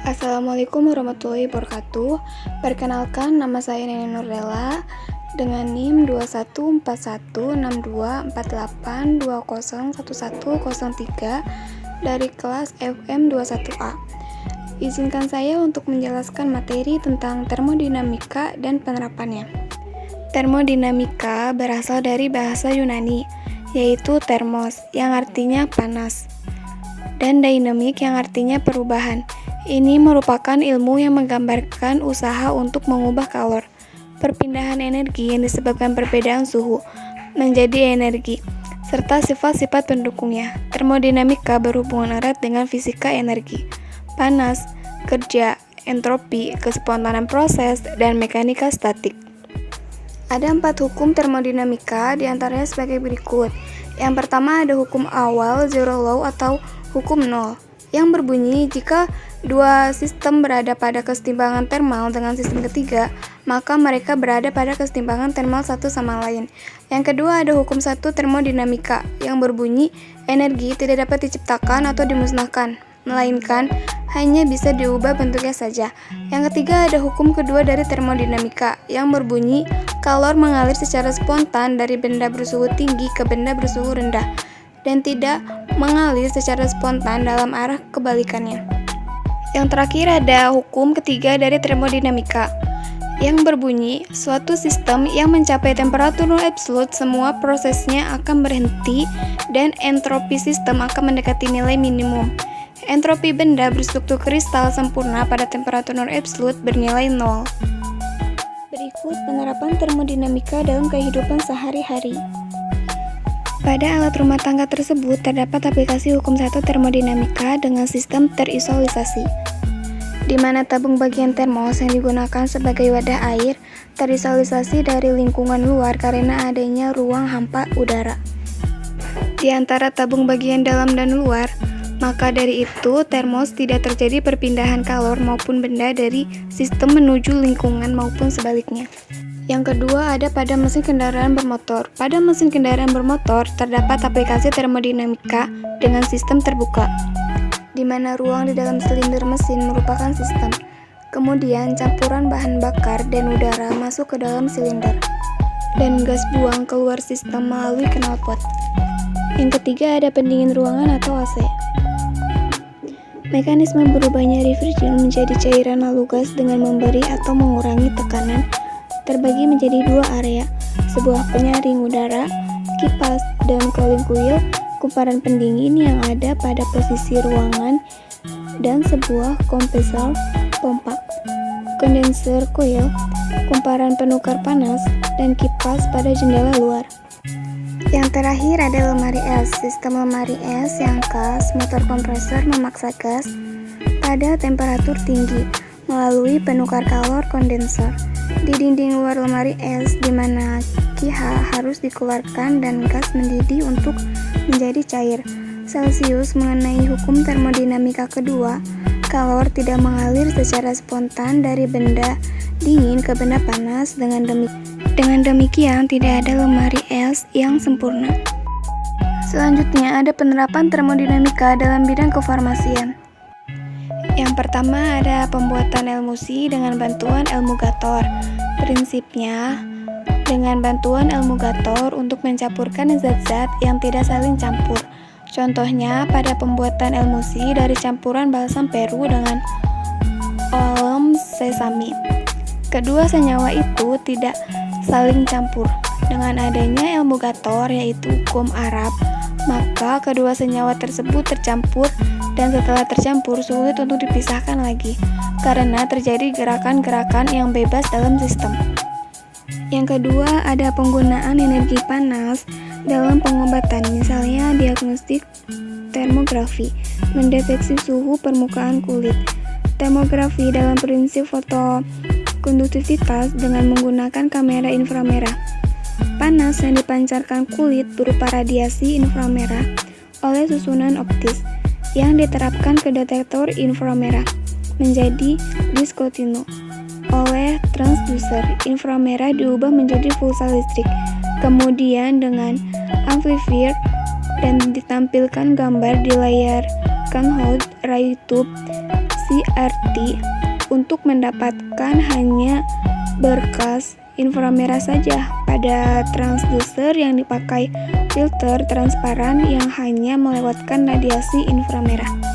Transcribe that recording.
Assalamualaikum warahmatullahi wabarakatuh. Perkenalkan, nama saya Neni Nurlela dengan NIM 21416248201103 dari kelas FM21A. Izinkan saya untuk menjelaskan materi tentang termodinamika dan penerapannya. Termodinamika berasal dari bahasa Yunani, yaitu thermos yang artinya panas, dan dynamic yang artinya perubahan. Ini merupakan ilmu yang menggambarkan usaha untuk mengubah kalor, perpindahan energi yang disebabkan perbedaan suhu, menjadi energi, serta sifat-sifat pendukungnya. Termodinamika berhubungan erat dengan fisika energi, panas, kerja, entropi, kespontanan proses, dan mekanika statik. Ada 4 hukum termodinamika, diantaranya sebagai berikut. Yang pertama ada hukum awal, zero law atau hukum nol, yang berbunyi jika dua sistem berada pada kesetimbangan termal dengan sistem ketiga, maka mereka berada pada kesetimbangan termal satu sama lain. Yang kedua ada hukum 1 termodinamika, yang berbunyi energi tidak dapat diciptakan atau dimusnahkan, melainkan hanya bisa diubah bentuknya saja. Yang ketiga ada hukum kedua dari termodinamika, yang berbunyi kalor mengalir secara spontan dari benda bersuhu tinggi ke benda bersuhu rendah, dan tidak mengalir secara spontan dalam arah kebalikannya. Yang terakhir ada hukum ketiga dari termodinamika, yang berbunyi suatu sistem yang mencapai temperatur nol absolut, semua prosesnya akan berhenti dan entropi sistem akan mendekati nilai minimum. Entropi benda berstruktur kristal sempurna pada temperatur nol absolut bernilai 0. Berikut penerapan termodinamika dalam kehidupan sehari-hari. Pada alat rumah tangga tersebut terdapat aplikasi hukum 1 termodinamika dengan sistem terisolasi, di mana tabung bagian termos yang digunakan sebagai wadah air terisolasi dari lingkungan luar karena adanya ruang hampa udara di antara tabung bagian dalam dan luar. Maka dari itu, termos tidak terjadi perpindahan kalor maupun benda dari sistem menuju lingkungan maupun sebaliknya. Yang kedua ada pada mesin kendaraan bermotor. Pada mesin kendaraan bermotor terdapat aplikasi termodinamika dengan sistem terbuka, di mana ruang di dalam silinder mesin merupakan sistem. Kemudian campuran bahan bakar dan udara masuk ke dalam silinder, dan gas buang keluar sistem melalui knalpot. Yang ketiga ada pendingin ruangan atau AC. Mekanisme berubahnya refrigerant menjadi cairan lalu gas dengan memberi atau mengurangi tekanan terbagi menjadi 2 area, sebuah penyaring udara, kipas, dan cooling coil, kumparan pendingin yang ada pada posisi ruangan, dan sebuah kompresor pompa, kondenser coil, kumparan penukar panas, dan kipas pada jendela luar. Yang terakhir ada lemari es. Sistem lemari es yang khas, motor kompresor memaksa gas pada temperatur tinggi melalui penukar kalor kondensor di dinding luar lemari es, di mana QH harus dikeluarkan dan gas mendidih untuk menjadi cair. Celsius mengenai hukum termodinamika kedua, kalor tidak mengalir secara spontan dari benda dingin ke benda panas. Dengan demikian tidak ada lemari es yang sempurna. Selanjutnya ada penerapan termodinamika dalam bidang kefarmasian. Yang pertama ada pembuatan emulsi dengan bantuan emulgator. Prinsipnya, dengan bantuan emulgator untuk mencampurkan zat-zat yang tidak saling campur. Contohnya pada pembuatan emulsi dari campuran balsam Peru dengan olem sesame. Kedua senyawa itu tidak saling campur. Dengan adanya emulgator yaitu gom Arab, maka kedua senyawa tersebut tercampur, dan setelah tercampur sulit untuk dipisahkan lagi karena terjadi gerakan-gerakan yang bebas dalam sistem. Yang kedua ada penggunaan energi panas dalam pengobatan, misalnya diagnostik termografi, mendeteksi suhu permukaan kulit. Termografi dalam prinsip fotokonduktivitas dengan menggunakan kamera inframerah. Panas yang dipancarkan kulit berupa radiasi inframerah oleh susunan optis yang diterapkan ke detektor inframerah menjadi diskotino. Oleh transducer, inframerah diubah menjadi pulsa listrik, kemudian dengan amplifier dan ditampilkan gambar di layar Kanhoud ray tube radiasi RT untuk mendapatkan hanya berkas inframerah saja. Pada transducer yang dipakai filter transparan yang hanya melewatkan radiasi inframerah.